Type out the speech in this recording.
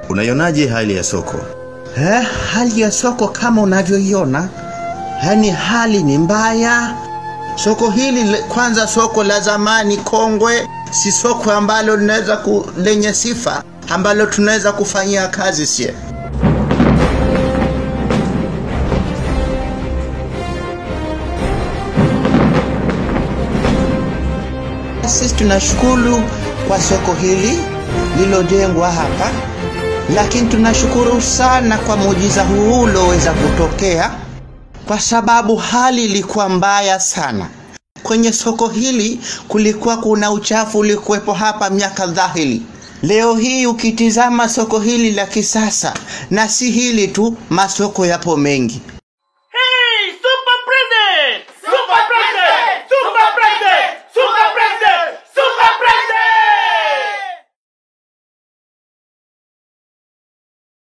Unaionaje hali ya soko? Hali ya soko kama unavyoiona, yani hali ni mbaya. Soko hili kwanza soko la zamani kongwe, si soko ambalo linaweza lenye sifa ambalo tunaweza kufanyia kazi sie. Sisi tunashukuru kwa soko hili lilojengwa hapa, lakini tunashukuru sana kwa muujiza huu ulioweza kutokea, kwa sababu hali ilikuwa mbaya sana. Kwenye soko hili kulikuwa kuna uchafu ulikuwepo hapa miaka dhahili. Leo hii ukitizama soko hili la kisasa, na si hili tu, masoko yapo mengi.